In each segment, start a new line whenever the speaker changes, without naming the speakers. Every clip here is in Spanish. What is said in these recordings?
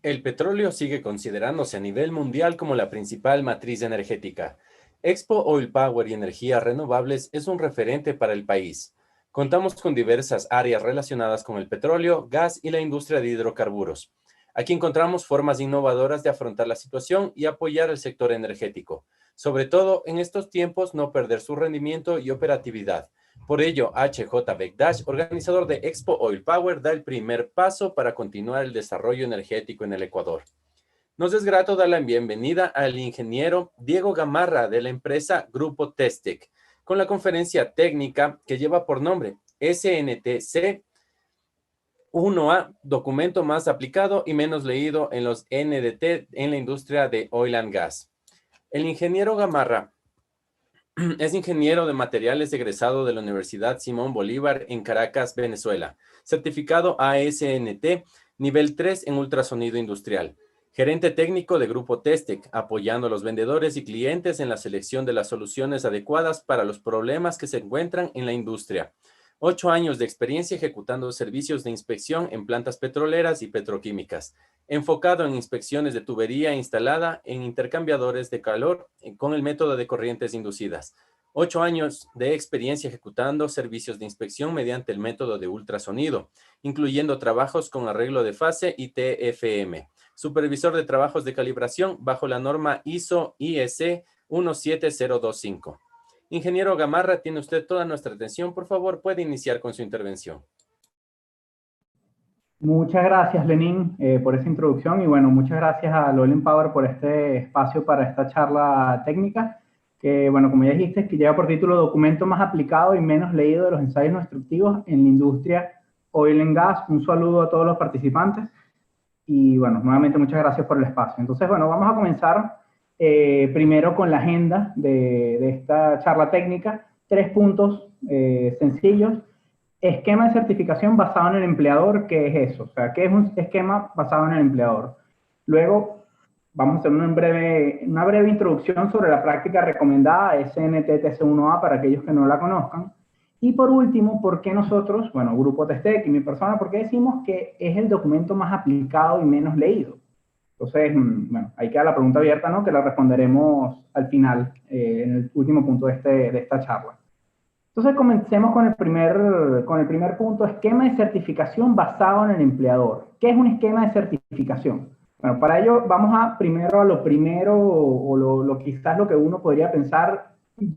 El petróleo sigue considerándose a nivel mundial como la principal matriz energética. Expo Oil Power y energías renovables es un referente para el país. Contamos con diversas áreas relacionadas con el petróleo, gas y la industria de hidrocarburos. Aquí encontramos formas innovadoras de afrontar la situación y apoyar el sector energético. Sobre todo, en estos tiempos, no perder su rendimiento y operatividad. Por ello, HJ Begdash, organizador de Expo Oil Power, da el primer paso para continuar el desarrollo energético en el Ecuador. Nos es grato dar la bienvenida al ingeniero Diego Gamarra de la empresa Grupo Testec, con la conferencia técnica que lleva por nombre SNTC 1A, documento más aplicado y menos leído en los NDT en la industria de oil and gas. El ingeniero Gamarra es ingeniero de materiales egresado de la Universidad Simón Bolívar en Caracas, Venezuela, certificado ASNT nivel 3 en ultrasonido industrial. Gerente técnico de Grupo Testec, apoyando a los vendedores y clientes en la selección de las soluciones adecuadas para los problemas que se encuentran en la industria. 8 años de experiencia ejecutando servicios de inspección en plantas petroleras y petroquímicas, enfocado en inspecciones de tubería instalada en intercambiadores de calor con el método de corrientes inducidas. 8 años de experiencia ejecutando servicios de inspección mediante el método de ultrasonido, incluyendo trabajos con arreglo de fase y TFM. Supervisor de trabajos de calibración bajo la norma ISO/IEC 17025. Ingeniero Gamarra, tiene usted toda nuestra atención. Por favor, puede iniciar con su intervención.
Muchas gracias, Lenín, por esa introducción y bueno, muchas gracias a Oil Power por este espacio para esta charla técnica que, bueno, como ya dijiste, que lleva por título Documento más aplicado y menos leído de los ensayos no instructivos en la industria oil and gas. Un saludo a todos los participantes y, bueno, nuevamente muchas gracias por el espacio. Entonces, bueno, vamos a comenzar primero con la agenda de esta charla técnica. 3 puntos sencillos. Esquema de certificación basado en el empleador, ¿qué es eso? O sea, ¿qué es un esquema basado en el empleador? Luego, vamos a hacer una breve introducción sobre la práctica recomendada SNTTC1A para aquellos que no la conozcan. Y por último, ¿por qué nosotros, bueno, Grupo Testec y mi persona, por qué decimos que es el documento más aplicado y menos leído? Entonces, bueno, ahí queda la pregunta abierta, ¿no? Que la responderemos al final, en el último punto de esta charla. Entonces, comencemos con el primer punto, esquema de certificación basado en el empleador. ¿Qué es un esquema de certificación? Bueno, para ello vamos primero a lo primero, o quizás lo que uno podría pensar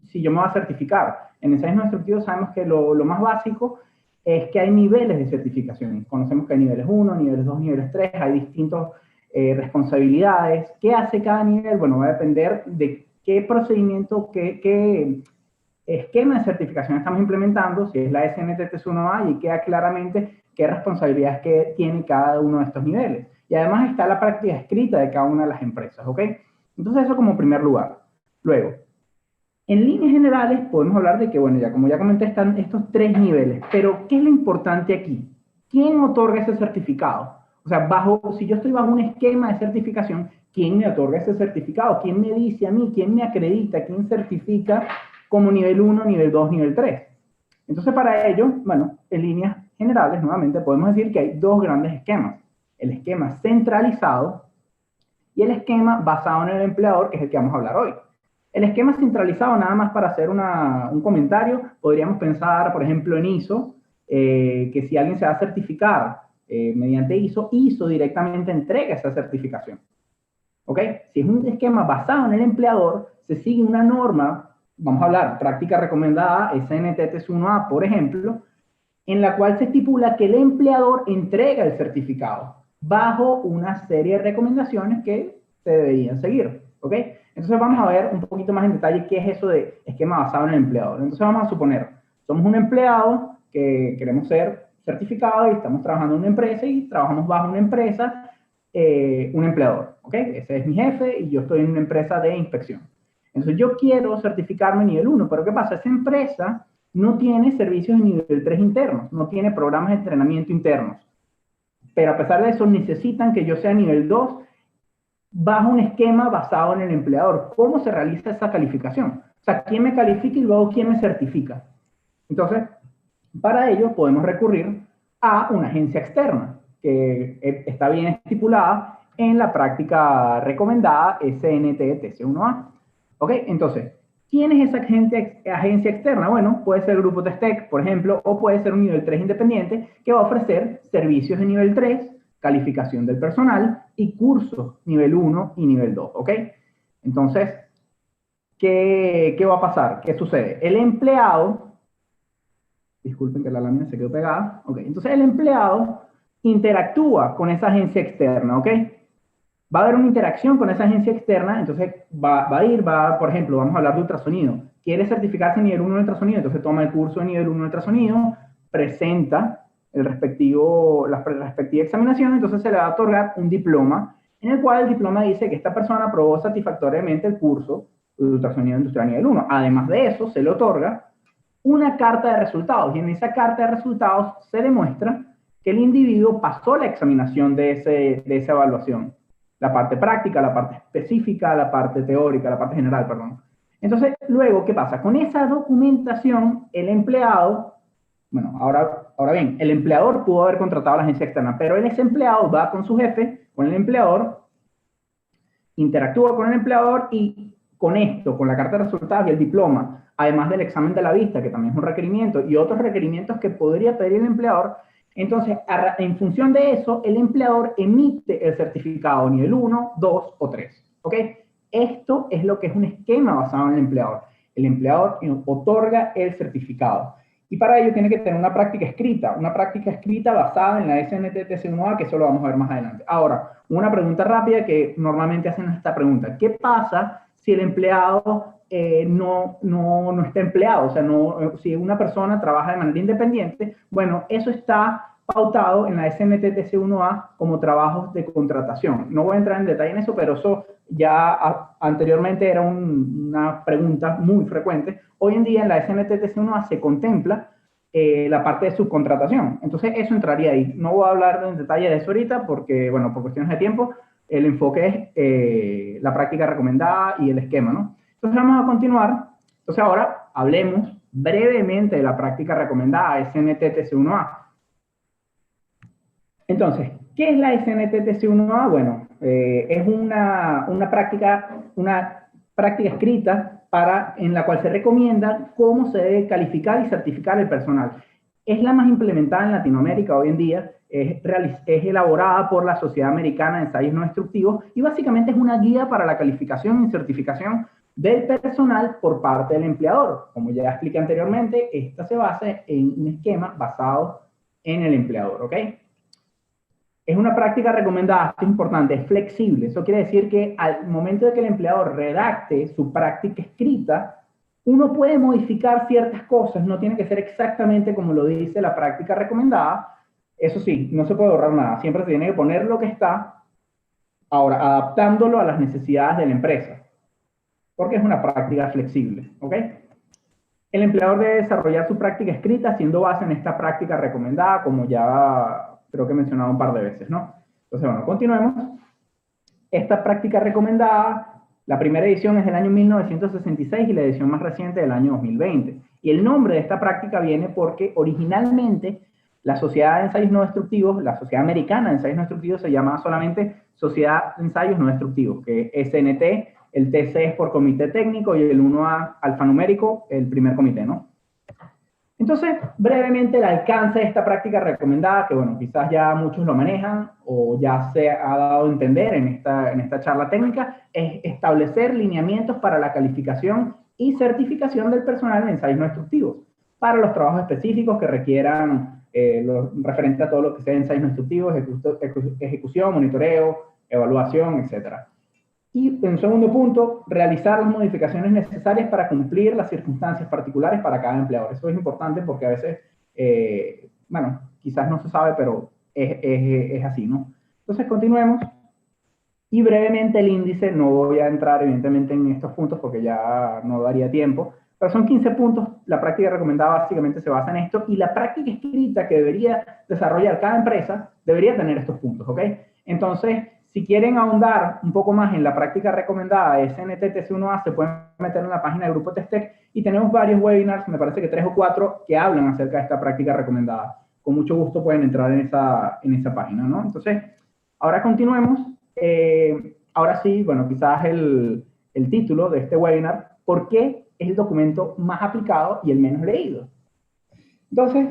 si yo me voy a certificar. En ensayos no instructivos sabemos que lo más básico es que hay niveles de certificación. Conocemos que hay niveles 1, niveles 2, niveles 3, hay distintas responsabilidades. ¿Qué hace cada nivel? Bueno, va a depender de qué procedimiento, qué esquema de certificación estamos implementando, si es la SNTT1A, y queda claramente qué responsabilidades que tiene cada uno de estos niveles. Y además está la práctica escrita de cada una de las empresas, ¿ok? Entonces eso como primer lugar. Luego, en líneas generales podemos hablar de que, bueno, como ya comenté, están estos 3 niveles, pero ¿qué es lo importante aquí? ¿Quién otorga ese certificado? O sea, si yo estoy bajo un esquema de certificación, ¿quién me otorga ese certificado? ¿Quién me dice a mí? ¿Quién me acredita? ¿Quién certifica como nivel 1, nivel 2, nivel 3? Entonces, para ello, bueno, en líneas generales, nuevamente, podemos decir que hay 2 grandes esquemas. El esquema centralizado y el esquema basado en el empleador, que es el que vamos a hablar hoy. El esquema centralizado, nada más para hacer un comentario, podríamos pensar, por ejemplo, en ISO, que si alguien se va a certificar mediante ISO directamente entrega esa certificación. ¿Ok? Si es un esquema basado en el empleador, se sigue una norma, vamos a hablar, práctica recomendada, SNTT1A, por ejemplo, en la cual se estipula que el empleador entrega el certificado bajo una serie de recomendaciones que se deberían seguir. ¿Ok? Entonces vamos a ver un poquito más en detalle qué es eso de esquema basado en el empleador. Entonces vamos a suponer, somos un empleado que queremos ser certificado y estamos trabajando en una empresa y trabajamos bajo una empresa, un empleador, ¿ok? Ese es mi jefe y yo estoy en una empresa de inspección. Entonces yo quiero certificarme nivel 1, pero ¿qué pasa? Esa empresa no tiene servicios de nivel 3 internos, no tiene programas de entrenamiento internos. Pero a pesar de eso necesitan que yo sea nivel 2 bajo un esquema basado en el empleador. ¿Cómo se realiza esa calificación? O sea, ¿quién me califica y luego quién me certifica? Entonces, para ello podemos recurrir a una agencia externa que está bien estipulada en la práctica recomendada SNTTC1A. ¿Ok? Entonces, ¿quién es esa agencia externa? Bueno, puede ser el grupo Testec, por ejemplo, o puede ser un nivel 3 independiente que va a ofrecer servicios de nivel 3, calificación del personal y cursos nivel 1 y nivel 2. ¿Ok? Entonces, ¿qué va a pasar? ¿Qué sucede? El empleado, disculpen que la lámina se quedó pegada, ok, entonces el empleado interactúa con esa agencia externa, ¿ok? Va a haber una interacción con esa agencia externa, entonces por ejemplo, vamos a hablar de ultrasonido. Quiere certificarse en nivel 1 de ultrasonido, entonces toma el curso de nivel 1 de ultrasonido, presenta la respectiva examinación, entonces se le va a otorgar un diploma, en el cual el diploma dice que esta persona aprobó satisfactoriamente el curso de ultrasonido industrial nivel 1. Además de eso, se le otorga una carta de resultados, y en esa carta de resultados se demuestra que el individuo pasó la examinación de esa evaluación. La parte práctica, la parte específica, la parte teórica, la parte general, perdón. Entonces, luego, ¿qué pasa? Con esa documentación, el empleado, bueno, ahora bien, el empleador pudo haber contratado a la agencia externa, pero el ex empleado va con su jefe, con el empleador, interactúa con el empleador y con esto, con la carta de resultados y el diploma, además del examen de la vista, que también es un requerimiento, y otros requerimientos que podría pedir el empleador, entonces, en función de eso, el empleador emite el certificado nivel 1, 2 o 3. ¿Ok? Esto es lo que es un esquema basado en el empleador. El empleador otorga el certificado. Y para ello tiene que tener una práctica escrita basada en la SNTTC1A, que eso lo vamos a ver más adelante. Ahora, una pregunta rápida que normalmente hacen esta pregunta. ¿Qué pasa si el empleado no está empleado? O sea, si una persona trabaja de manera independiente, bueno, eso está pautado en la SNTTC1A como trabajos de contratación. No voy a entrar en detalle en eso, pero eso ya anteriormente era una pregunta muy frecuente. Hoy en día en la SNTTC1A se contempla la parte de subcontratación. Entonces eso entraría ahí. No voy a hablar en detalle de eso ahorita porque, bueno, por cuestiones de tiempo, el enfoque es la práctica recomendada y el esquema, ¿no? Entonces vamos a continuar. Entonces ahora hablemos brevemente de la práctica recomendada SNTTC1A. Entonces, ¿qué es la SNTTC1A? Bueno, es una práctica escrita en la cual se recomienda cómo se debe calificar y certificar el personal. Es la más implementada en Latinoamérica hoy en día, es elaborada por la Sociedad Americana de Ensayos No Destructivos y básicamente es una guía para la calificación y certificación del personal por parte del empleador. Como ya expliqué anteriormente, esta se basa en un esquema basado en el empleador, ¿ok? Es una práctica recomendada, esto es importante, es flexible. Eso quiere decir que al momento de que el empleador redacte su práctica escrita, uno puede modificar ciertas cosas, no tiene que ser exactamente como lo dice la práctica recomendada. Eso sí, no se puede borrar nada, siempre se tiene que poner lo que está, ahora adaptándolo a las necesidades de la empresa, porque es una práctica flexible, ¿ok? El empleador debe desarrollar su práctica escrita siendo base en esta práctica recomendada, como ya creo que he mencionado un par de veces, ¿no? Entonces, bueno, continuemos. Esta práctica recomendada, la primera edición es del año 1966 y la edición más reciente del año 2020. Y el nombre de esta práctica viene porque originalmente la Sociedad de Ensayos No Destructivos, la Sociedad Americana de Ensayos No Destructivos, se llamaba solamente Sociedad de Ensayos No Destructivos, que es SNT, el TC es por comité técnico y el 1A alfanumérico, el primer comité, ¿no? Entonces, brevemente el alcance de esta práctica recomendada, que bueno, quizás ya muchos lo manejan o ya se ha dado a entender en esta charla técnica, es establecer lineamientos para la calificación y certificación del personal en ensayos no destructivos, para los trabajos específicos que requieran referente a todo lo que sea ensayos no destructivos, ejecución, monitoreo, evaluación, etcétera. Y en segundo punto, realizar las modificaciones necesarias para cumplir las circunstancias particulares para cada empleador. Eso es importante porque a veces, bueno, quizás no se sabe, pero es así, ¿no? Entonces, continuemos. Y brevemente el índice, no voy a entrar evidentemente en estos puntos porque ya no daría tiempo, pero son 15 puntos. La práctica recomendada básicamente se basa en esto y la práctica escrita que debería desarrollar cada empresa debería tener estos puntos, ¿ok? Entonces, si quieren ahondar un poco más en la práctica recomendada de SNTTC1A, se pueden meter en la página del Grupo Testec y tenemos varios webinars, me parece que 3 o 4, que hablan acerca de esta práctica recomendada. Con mucho gusto pueden entrar en esa página, ¿no? Entonces, ahora continuemos. ahora sí, bueno, quizás el título de este webinar, ¿por qué es el documento más aplicado y el menos leído? Entonces,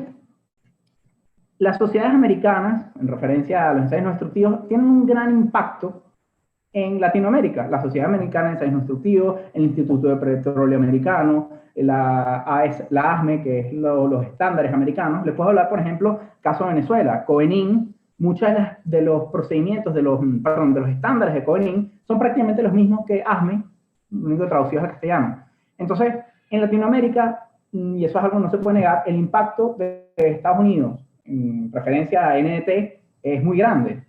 las sociedades americanas, en referencia a los ensayos no instructivos, tienen un gran impacto en Latinoamérica. La Sociedad Americana de Ensayos No Instructivos, el Instituto de Petróleo Americano, la ASME, que es los estándares americanos. Les puedo hablar, por ejemplo, caso de Venezuela, COENIN. Muchos de los procedimientos, de los estándares de COENIN son prácticamente los mismos que ASME, único traducidos al castellano. Entonces, en Latinoamérica, y eso es algo que no se puede negar, el impacto de Estados Unidos en referencia a NDT es muy grande.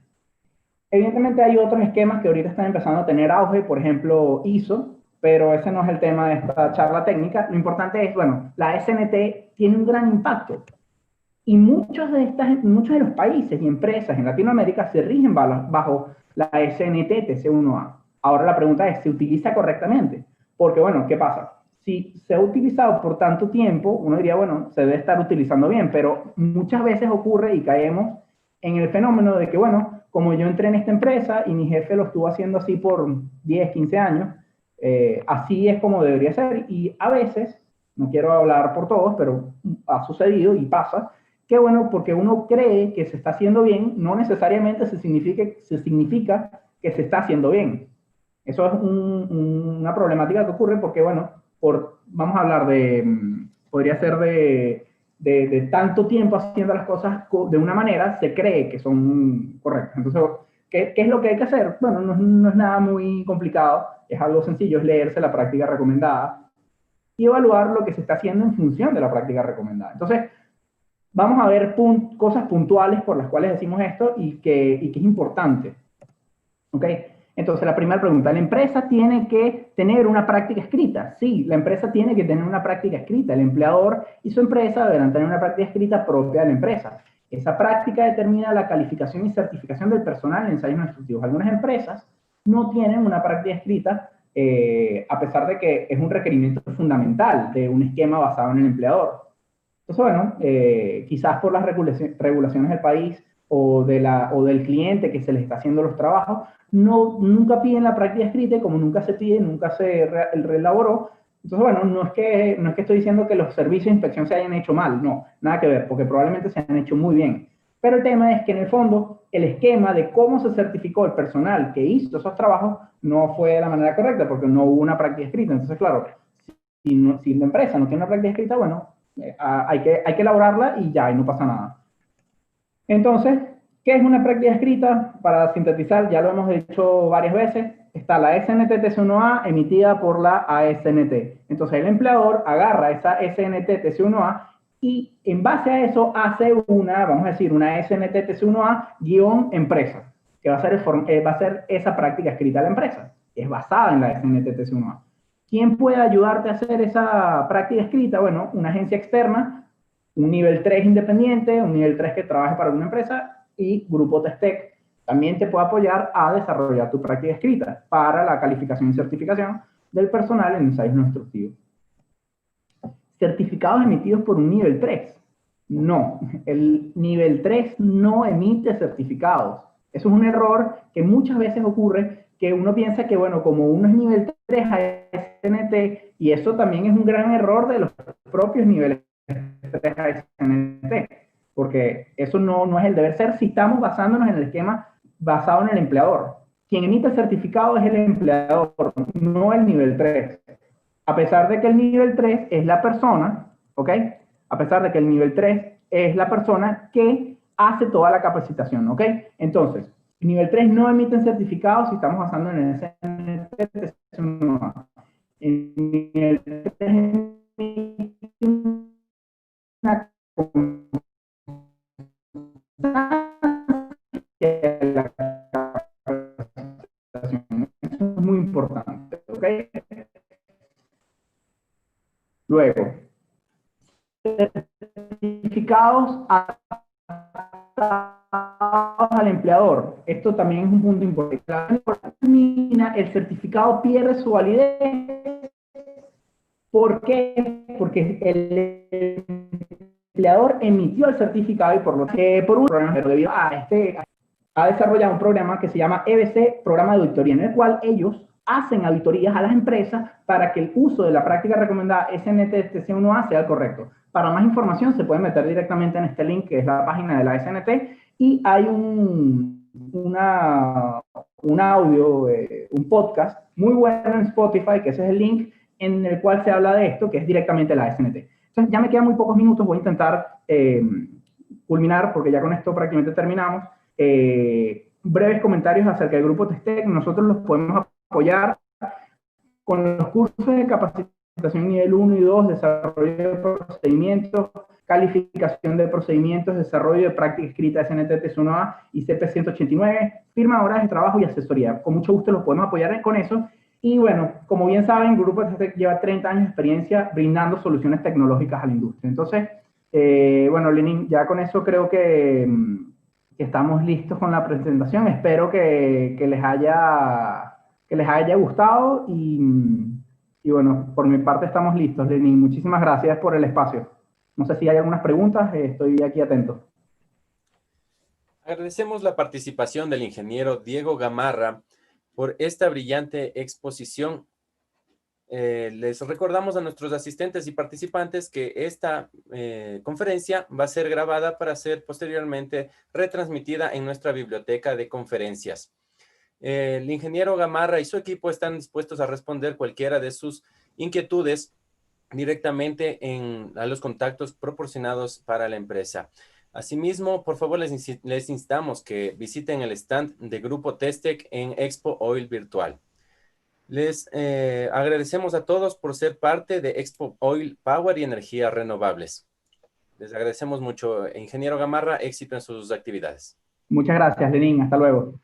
Evidentemente hay otros esquemas que ahorita están empezando a tener auge, por ejemplo ISO, pero ese no es el tema de esta charla técnica. Lo importante es, bueno, la SNT tiene un gran impacto y muchos de los países y empresas en Latinoamérica se rigen bajo la SNT TC1A. Ahora la pregunta es, ¿se utiliza correctamente? Porque, bueno, ¿qué pasa? Si se ha utilizado por tanto tiempo, uno diría, bueno, se debe estar utilizando bien, pero muchas veces ocurre y caemos en el fenómeno de que, bueno, como yo entré en esta empresa y mi jefe lo estuvo haciendo así por 10, 15 años, así es como debería ser. Y a veces, no quiero hablar por todos, pero ha sucedido y pasa, que bueno, porque uno cree que se está haciendo bien, no necesariamente se significa que se está haciendo bien. Eso es una problemática que ocurre porque, bueno, vamos a hablar podría ser de tanto tiempo haciendo las cosas de una manera, se cree que son correctas. Entonces, ¿qué es lo que hay que hacer? Bueno, no es nada muy complicado, es algo sencillo, es leerse la práctica recomendada y evaluar lo que se está haciendo en función de la práctica recomendada. Entonces, vamos a ver cosas puntuales por las cuales decimos esto y que es importante. ¿Ok? Entonces, la primera pregunta, ¿la empresa tiene que tener una práctica escrita? Sí, la empresa tiene que tener una práctica escrita. El empleador y su empresa deberán tener una práctica escrita propia de la empresa. Esa práctica determina la calificación y certificación del personal en ensayos no instructivos. Algunas empresas no tienen una práctica escrita, a pesar de que es un requerimiento fundamental de un esquema basado en el empleador. Entonces, bueno, quizás por las regulaciones del país o del cliente que se les está haciendo los trabajos, nunca piden la práctica escrita y como nunca se pide, nunca se reelaboró. Entonces, bueno, no es que estoy diciendo que los servicios de inspección se hayan hecho mal, no, nada que ver, porque probablemente se han hecho muy bien. Pero el tema es que en el fondo, el esquema de cómo se certificó el personal que hizo esos trabajos no fue de la manera correcta, porque no hubo una práctica escrita. Entonces, claro, si la empresa no tiene una práctica escrita, bueno, hay que elaborarla y ya, y no pasa nada. Entonces, ¿qué es una práctica escrita? Para sintetizar, ya lo hemos dicho varias veces, está la SNT-TC1A emitida por la ASNT. Entonces, el empleador agarra esa SNT-TC1A y en base a eso hace vamos a decir, una SNT-TC1A-empresa, que va a ser esa práctica escrita de la empresa, que es basada en la SNT-TC1A. ¿Quién puede ayudarte a hacer esa práctica escrita? Bueno, una agencia externa, un nivel 3 independiente, un nivel 3 que trabaje para una empresa y Grupo Testec también te puede apoyar a desarrollar tu práctica escrita para la calificación y certificación del personal en ensayos no instructivos. Certificados emitidos por un nivel 3. No, el nivel 3 no emite certificados. Eso es un error que muchas veces ocurre, que uno piensa que, bueno, como uno es nivel 3 ASNT, y eso también es un gran error de los propios niveles 3 ASNT, porque eso no es el deber ser si estamos basándonos en el esquema basado en el empleador. Quien emite el certificado es el empleador, no el nivel 3. A pesar de que el nivel 3 es la persona, ¿ok? A pesar de que el nivel 3 es la persona que hace toda la capacitación, ¿ok? Entonces, nivel 3 no emiten certificados si estamos basando en el SNT. El nivel 3 emite una la capacitación. Eso es muy importante, ¿ok? Luego, certificados al empleador. Esto también es un punto importante. El certificado pierde su validez. ¿Por qué? Porque el empleador emitió el certificado y por lo que por un problema debido a ha desarrollado un programa que se llama EBC, Programa de Auditoría, en el cual ellos hacen auditorías a las empresas para que el uso de la práctica recomendada SNTTC1A sea el correcto. Para más información se pueden meter directamente en este link, que es la página de la SNT, y hay un audio, un podcast muy bueno en Spotify, que ese es el link en el cual se habla de esto, que es directamente la SNT. Entonces ya me quedan muy pocos minutos, voy a intentar culminar, porque ya con esto prácticamente terminamos. Breves comentarios acerca del grupo Testec. Nosotros los podemos apoyar con los cursos de capacitación nivel 1 y 2, desarrollo de procedimientos, calificación de procedimientos, desarrollo de práctica escrita SNTT1A y CP189, firma de horas de trabajo y asesoría. Con mucho gusto los podemos apoyar con eso. Y bueno, como bien saben, el Grupo Testec lleva 30 años de experiencia brindando soluciones tecnológicas a la industria. Entonces, bueno, Lenin, ya con eso creo que estamos listos con la presentación. Espero que les haya gustado y bueno, por mi parte estamos listos, Lenin. Muchísimas gracias por el espacio. No sé si hay algunas preguntas, estoy aquí atento.
Agradecemos la participación del ingeniero Diego Gamarra por esta brillante exposición. Les recordamos a nuestros asistentes y participantes que esta conferencia va a ser grabada para ser posteriormente retransmitida en nuestra biblioteca de conferencias. El ingeniero Gamarra y su equipo están dispuestos a responder cualquiera de sus inquietudes directamente a los contactos proporcionados para la empresa. Asimismo, por favor, les instamos que visiten el stand de Grupo Testec en Expo Oil Virtual. Les agradecemos a todos por ser parte de Expo Oil, Power y Energías Renovables. Les agradecemos mucho. Ingeniero Gamarra, éxito en sus actividades.
Muchas gracias, Lenin. Hasta luego.